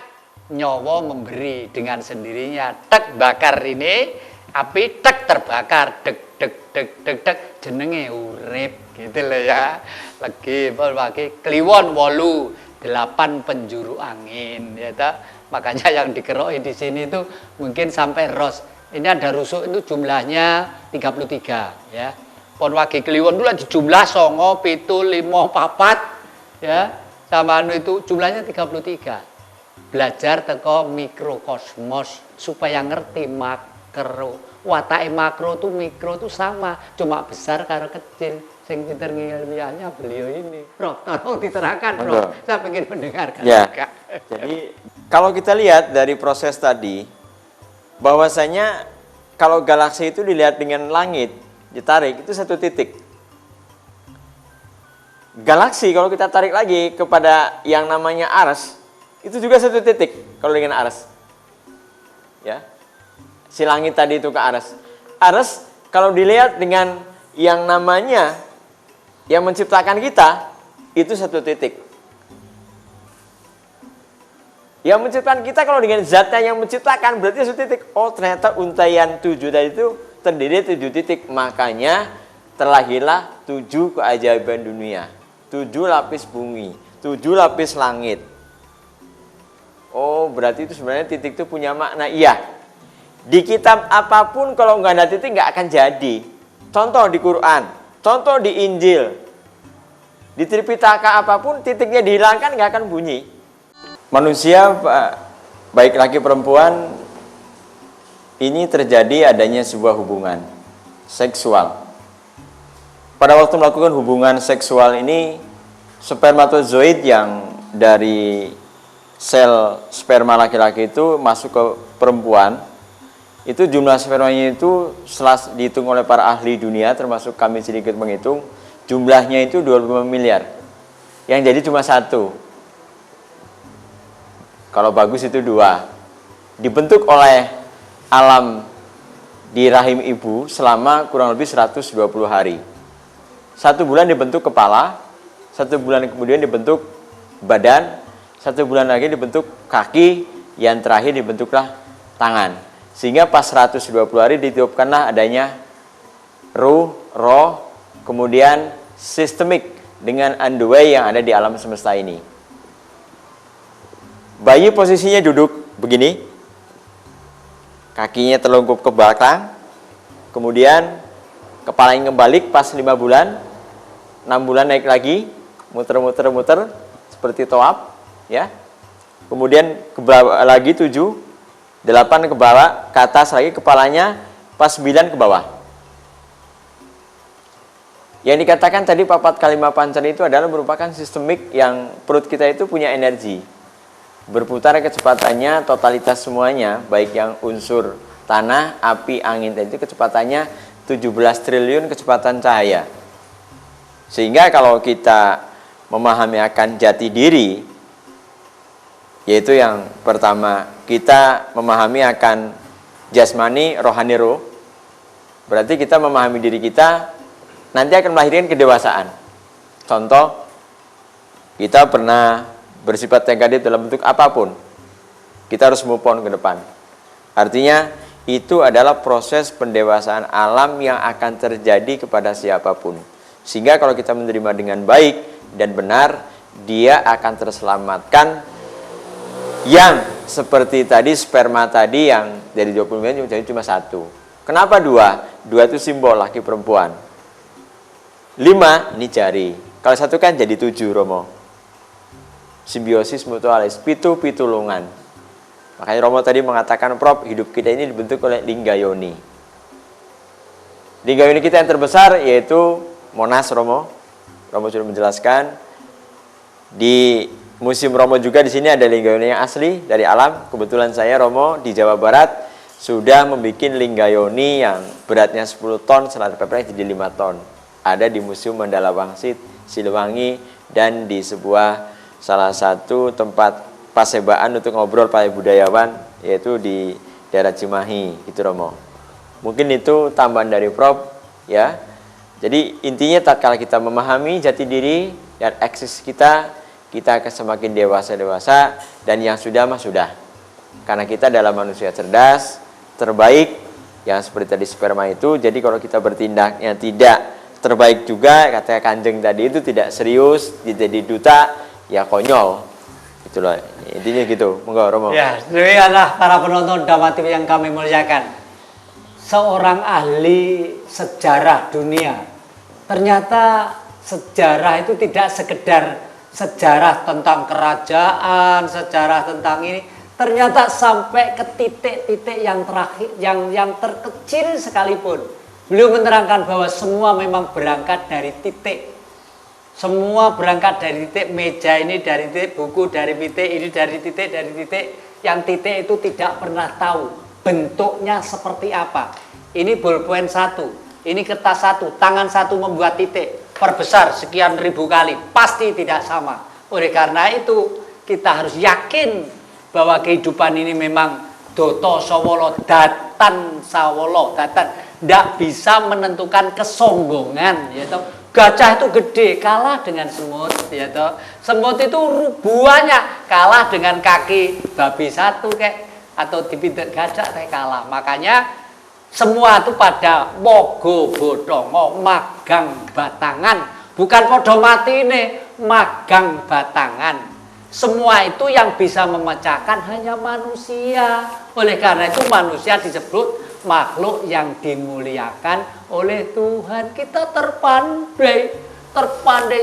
nyawa memberi dengan sendirinya. Tek bakar ini api tek terbakar dek jenenge urip gitu loh ya. Lagi kliwon 8 penjuru angin ya ta. Makanya yang dikeroki di sini itu mungkin sampai ros. Ini ada rusuk itu jumlahnya 33 ya. Pon wage kliwon dulu dijumlah 9, 7, 5, 4 ya. Sama itu jumlahnya 33. Belajar teko mikrokosmos supaya ngerti makro. Watake makro tuh mikro tuh sama, cuma besar karo kecil. Sing pinter ngilmiahnya beliau ini. Prof, tolong diterangkan, Prof. Saya ingin mendengarkan ya. juga. Jadi kalau kita lihat dari proses tadi, bahwasanya kalau galaksi itu dilihat dengan langit, ditarik itu satu titik. Galaksi kalau kita tarik lagi kepada yang namanya Ars, itu juga satu titik kalau dengan Ars. ya. Si langit tadi itu ke Ares. Ares kalau dilihat dengan yang namanya yang menciptakan kita itu satu titik. Yang menciptakan kita kalau dengan zatnya yang menciptakan berarti satu titik. Oh ternyata untaian 7 tadi itu terdiri 7 titik. Makanya terlahirlah 7 keajaiban dunia. 7 lapis bumi. 7 lapis langit. Oh berarti itu sebenarnya titik itu punya makna. Iya. Di kitab apapun kalau nggak ada titik nggak akan jadi. Contoh di Quran. Contoh di Injil. Di Tripitaka apapun titiknya dihilangkan nggak akan bunyi. Manusia baik laki perempuan ini terjadi adanya sebuah hubungan seksual. Pada waktu melakukan hubungan seksual ini spermatozoid yang dari sel sperma laki-laki itu masuk ke perempuan, itu jumlah spermanya itu setelah dihitung oleh para ahli dunia termasuk kami sedikit menghitung, jumlahnya itu 25 miliar. Yang jadi cuma 1. Kalau bagus itu 2. Dibentuk oleh alam di rahim ibu selama kurang lebih 120 hari. 1 bulan dibentuk kepala, 1 bulan kemudian dibentuk badan, 1 bulan lagi dibentuk kaki, yang terakhir dibentuklah tangan. Sehingga pas 120 hari ditiupkanlah adanya ruh, roh, kemudian sistemik dengan underway yang ada di alam semesta ini. Bayi posisinya duduk begini, kakinya terlungkup ke belakang, kemudian kepalanya ngebalik pas 5 bulan, 6 bulan naik lagi, muter-muter-muter seperti toab, ya. Kemudian ke bawah lagi 7, 8 ke bawah, ke atas lagi kepalanya, pas 9 ke bawah. Yang dikatakan tadi papat kalima pancar itu adalah merupakan sistemik yang perut kita itu punya energi. Berputar kecepatannya totalitas semuanya, baik yang unsur tanah, api, angin, itu kecepatannya 17 triliun kecepatan cahaya. Sehingga kalau kita memahami akan jati diri, yaitu yang pertama kita memahami akan jasmani, rohani, roh, berarti kita memahami diri kita nanti akan melahirkan kedewasaan. Contoh, kita pernah bersifat negatif dalam bentuk apapun, kita harus move on ke depan. Artinya itu adalah proses pendewasaan alam yang akan terjadi kepada siapapun. Sehingga kalau kita menerima dengan baik dan benar, dia akan terselamatkan. Yang seperti tadi sperma tadi yang dari 20 miliar jadi cuma 1. Kenapa 2? 2 itu simbol laki perempuan. 5 ini jari. Kalau 1 kan jadi 7, Romo. Simbiosis mutualis, pitulungan. Makanya Romo tadi mengatakan, Prof, hidup kita ini dibentuk oleh lingga yoni. Lingga yoni kita yang terbesar yaitu Monas, Romo. Romo sudah menjelaskan. Di Museum Romo juga di sini ada lingga yoni yang asli dari alam. Kebetulan saya, Romo, di Jawa Barat sudah membuat lingga yoni yang beratnya 10 ton, setelah terpepret jadi 5 ton. Ada di Museum Mandala Wangsit, Siliwangi, dan di sebuah salah satu tempat pasebaan untuk ngobrol para budayawan, yaitu di daerah Cimahi, gitu Romo. Mungkin itu tambahan dari Prof, ya. Jadi intinya tatkala kita memahami jati diri dan eksis kita akan semakin dewasa, dan yang sudah mah sudah. Karena kita adalah manusia cerdas, terbaik, yang seperti tadi sperma itu. Jadi kalau kita bertindaknya tidak terbaik juga, kata Kanjeng tadi itu tidak serius, jadi duta, ya konyol. Itulah intinya gitu. Monggo Romo. Ya, demikianlah para penonton Dhamma TV yang kami muliakan. Seorang ahli sejarah dunia. Ternyata sejarah itu tidak sekedar sejarah tentang kerajaan, sejarah tentang ini. Ternyata sampai ke titik-titik yang terakhir, yang terkecil sekalipun. Beliau menerangkan bahwa semua memang berangkat dari titik. Semua berangkat dari titik, meja ini dari titik, buku dari titik, ini dari titik, yang titik itu tidak pernah tahu bentuknya seperti apa. Ini bolpen 1, ini kertas 1, tangan 1 membuat titik, perbesar sekian ribu kali, pasti tidak sama. Oleh karena itu kita harus yakin bahwa kehidupan ini memang Doto Sawolo, Datan Sawolo, Datan tidak bisa menentukan kesombongan, ya toh. Gajah itu gede, kalah dengan semut, ya toh. Semut itu buahnya kalah dengan kaki babi satu kayak, atau dipindah gajah kayak kalah. Makanya semua itu pada mogo bodongo magang batangan, bukan podo mati ini, magang batangan. Semua itu yang bisa memecahkan hanya manusia. Oleh karena itu manusia disebut makhluk yang dimuliakan oleh Tuhan. Kita terpandai,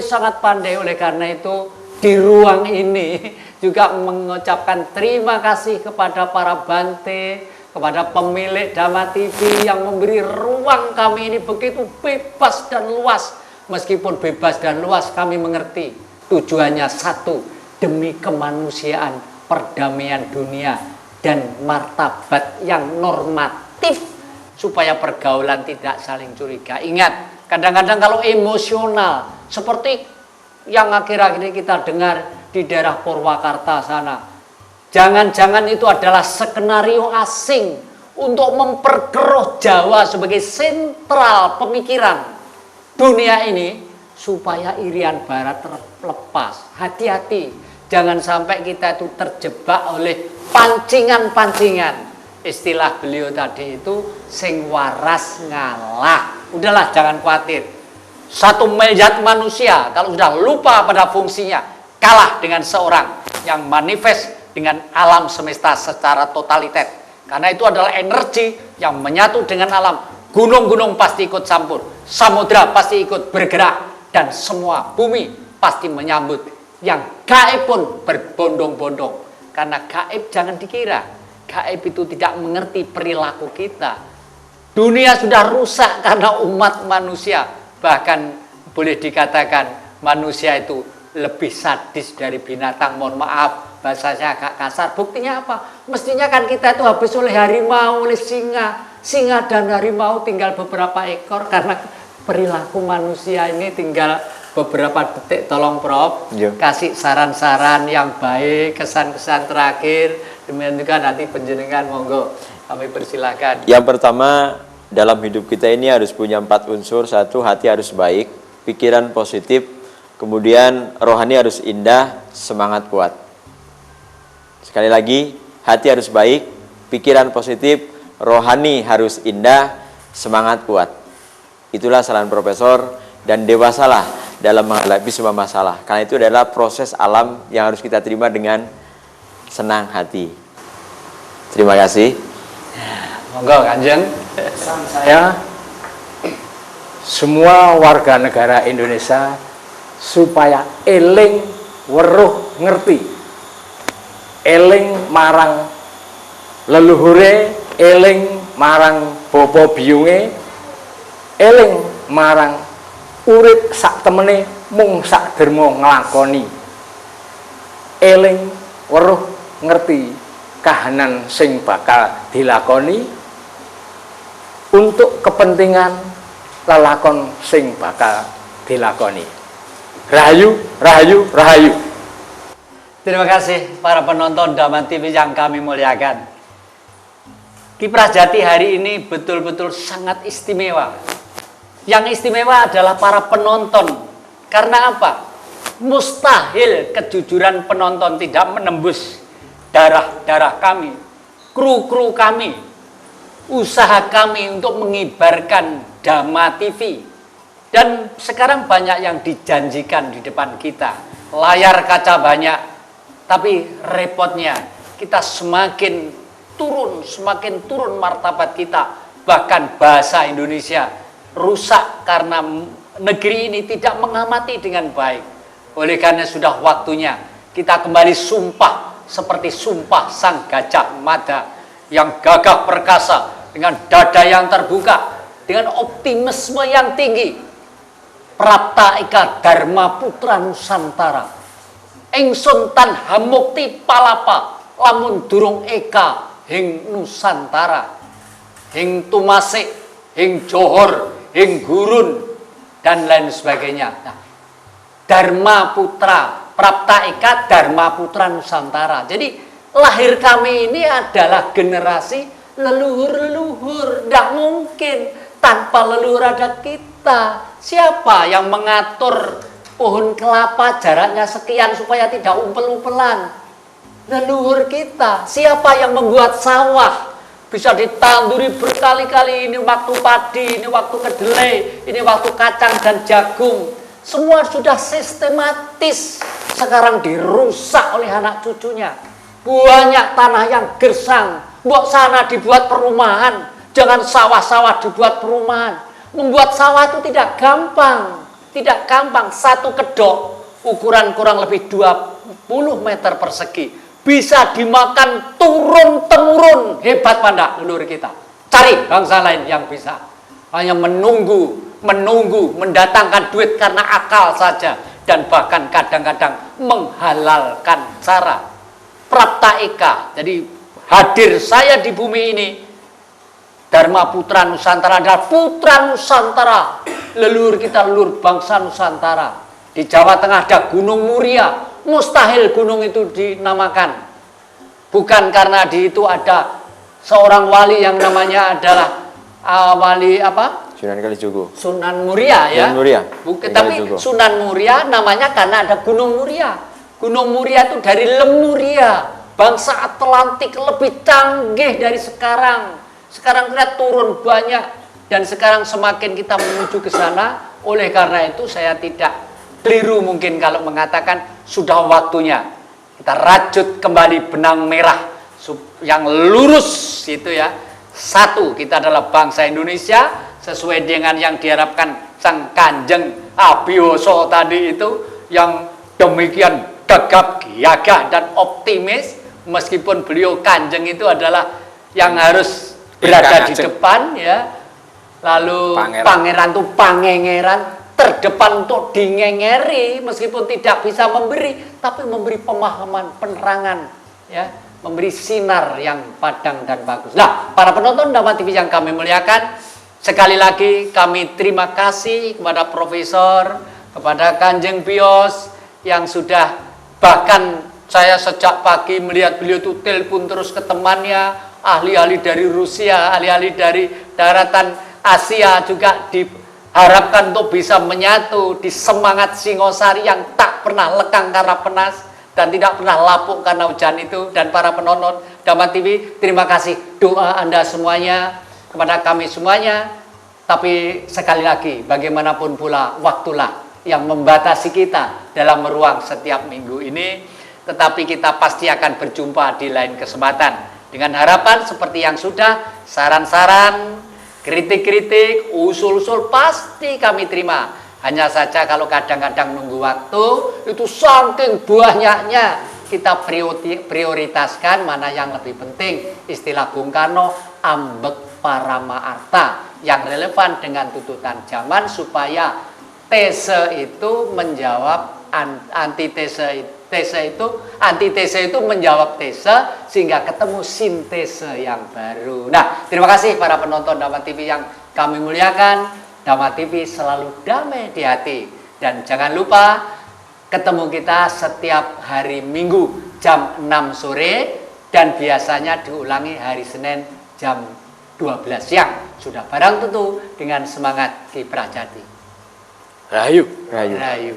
sangat pandai. Oleh karena itu di ruang ini juga mengucapkan terima kasih kepada para bante, kepada pemilik Dhamma TV yang memberi ruang kami ini begitu bebas dan luas. Meskipun bebas dan luas, kami mengerti tujuannya satu, demi kemanusiaan, perdamaian dunia, dan martabat yang normatif, supaya pergaulan tidak saling curiga. Ingat, kadang-kadang kalau emosional, seperti yang akhir-akhir ini kita dengar di daerah Purwakarta sana, jangan-jangan itu adalah skenario asing untuk memperkeruh Jawa sebagai sentral pemikiran dunia ini, supaya irian barat terlepas. Hati-hati, jangan sampai kita itu terjebak oleh pancingan-pancingan. Istilah beliau tadi itu, sing waras ngalah. Udahlah, jangan khawatir. 1 miliar manusia kalau sudah lupa pada fungsinya, kalah dengan seorang yang manifest dengan alam semesta secara totaliter. Karena itu adalah energi yang menyatu dengan alam. Gunung-gunung pasti ikut campur, samudra pasti ikut bergerak, dan semua bumi pasti menyambut. Yang gaib pun berbondong-bondong. Karena gaib jangan dikira, gaib itu tidak mengerti perilaku kita. Dunia sudah rusak karena umat manusia. Bahkan boleh dikatakan manusia itu lebih sadis dari binatang. Mohon maaf, bahasa saya agak kasar. Buktinya apa? Mestinya kan kita itu habis oleh harimau, oleh singa. Singa dan harimau tinggal beberapa ekor, karena perilaku manusia ini tinggal beberapa detik. Tolong Prof, kasih saran-saran yang baik, kesan-kesan terakhir. Demikian juga nanti penjenengan, monggo kami persilahkan. Yang pertama, dalam hidup kita ini harus punya 4 unsur. 1, hati harus baik, pikiran positif, kemudian rohani harus indah, semangat kuat. Sekali lagi, hati harus baik, pikiran positif, rohani harus indah, semangat kuat. Itulah saran Profesor, dan dewasalah dalam menghadapi semua masalah. Karena itu adalah proses alam yang harus kita terima dengan senang hati. Terima kasih. Monggo Kanjeng. Pesan saya, semua warga negara Indonesia supaya eling weruh ngerti, eling marang leluhure, eling marang bapa biyunge, eling marang urip sak temene mung sak derma nglakoni. Eling weruh ngerti kahanan sing bakal dilakoni untuk kepentingan lelakon sing bakal dilakoni. Rahayu, rahayu, rahayu. Terima kasih para penonton Dhamma TV yang kami muliakan. Kiprah Jati hari ini betul-betul sangat istimewa. Yang istimewa adalah para penonton. Karena apa? Mustahil kejujuran penonton tidak menembus darah-darah kami, kru-kru kami, usaha kami untuk mengibarkan Dhamma TV. Dan sekarang banyak yang dijanjikan di depan kita. Layar kaca banyak, tapi repotnya kita semakin turun martabat kita. Bahkan bahasa Indonesia rusak karena negeri ini tidak mengamati dengan baik. Oleh karena sudah waktunya kita kembali sumpah seperti sumpah Sang Gajah Mada yang gagah perkasa, dengan dada yang terbuka, dengan optimisme yang tinggi. Prapta ika Dharma Putra Nusantara, ingsun tan hamukti palapa lamun durung eka hing Nusantara, hing tumasik, hing johor, hing gurun, dan lain sebagainya. Nah, Dharma Putra, Prapta eka Dharma Putra Nusantara. Jadi lahir kami ini adalah generasi leluhur-leluhur. Tidak mungkin tanpa leluhur ada kita. Siapa yang mengatur pohon kelapa jaraknya sekian supaya tidak umpel-umpelan? Leluhur kita. Siapa yang membuat sawah bisa ditanduri berkali-kali? Ini waktu padi, ini waktu kedelai, ini waktu kacang dan jagung. Semua sudah sistematis. Sekarang dirusak oleh anak cucunya. Banyak tanah yang gersang. Mbok sana dibuat perumahan. Jangan sawah-sawah dibuat perumahan. Membuat sawah itu tidak gampang. Tidak gampang. Satu kedok ukuran kurang lebih 20 meter persegi. Bisa dimakan turun-temurun. Hebat Panda leluhur kita. Cari bangsa lain yang bisa. Hanya menunggu, mendatangkan duit karena akal saja. Dan bahkan kadang-kadang menghalalkan cara. Prapta Eka. Jadi hadir saya di bumi ini. Dharma Putra Nusantara adalah putra Nusantara. Leluhur kita, leluhur bangsa Nusantara. Di Jawa Tengah ada Gunung Muria. Mustahil gunung itu dinamakan. Bukan karena di itu ada seorang wali yang namanya adalah wali apa? Sunan Kalijogo. Sunan Muria ya. Sunan Muria. Bukan, tapi Sunan Muria namanya karena ada Gunung Muria. Gunung Muria itu dari Lemuria. Bangsa Atlantik lebih canggih dari sekarang. Sekarang kita turun banyak dan sekarang semakin kita menuju ke sana. Oleh karena itu saya tidak keliru mungkin kalau mengatakan sudah waktunya kita rajut kembali benang merah yang lurus itu ya. Satu, kita adalah bangsa Indonesia sesuai dengan yang diharapkan Sang Kanjeng Abioso tadi itu, yang demikian gagap, gagah dan optimis, meskipun beliau Kanjeng itu adalah yang harus berada di depan ya. Lalu pangeran itu pangengeran terdepan untuk dingengeri, meskipun tidak bisa memberi, tapi memberi pemahaman, penerangan, ya, memberi sinar yang padang dan bagus. Nah, para penonton Dhamma TV yang kami muliakan, sekali lagi kami terima kasih kepada Profesor, kepada Kanjeng Bios yang sudah, bahkan saya sejak pagi melihat beliau itu telepon terus ke temannya, ahli-ahli dari Rusia, ahli-ahli dari daratan Asia juga diharapkan untuk bisa menyatu di semangat Singosari yang tak pernah lekang karena penas dan tidak pernah lapuk karena hujan itu. Dan para penonton Dhamma TV, terima kasih doa Anda semuanya kepada kami semuanya. Tapi sekali lagi, bagaimanapun pula waktulah yang membatasi kita dalam ruang setiap minggu ini. Tetapi kita pasti akan berjumpa di lain kesempatan. Dengan harapan seperti yang sudah, saran-saran, kritik-kritik, usul-usul pasti kami terima. Hanya saja kalau kadang-kadang nunggu waktu, itu saking banyaknya kita prioritaskan mana yang lebih penting. Istilah Bung Karno, ambek parama arta, yang relevan dengan tuntutan zaman supaya tese itu menjawab antitese itu menjawab tese sehingga ketemu sintese yang baru. Nah, terima kasih para penonton Dhamma TV yang kami muliakan. Dhamma TV selalu damai di hati. Dan jangan lupa ketemu kita setiap hari Minggu jam 6 sore dan biasanya diulangi hari Senin jam 12 siang. Sudah barang tentu dengan semangat Ki Prajati. Rahayu. Rahayu. Rahayu.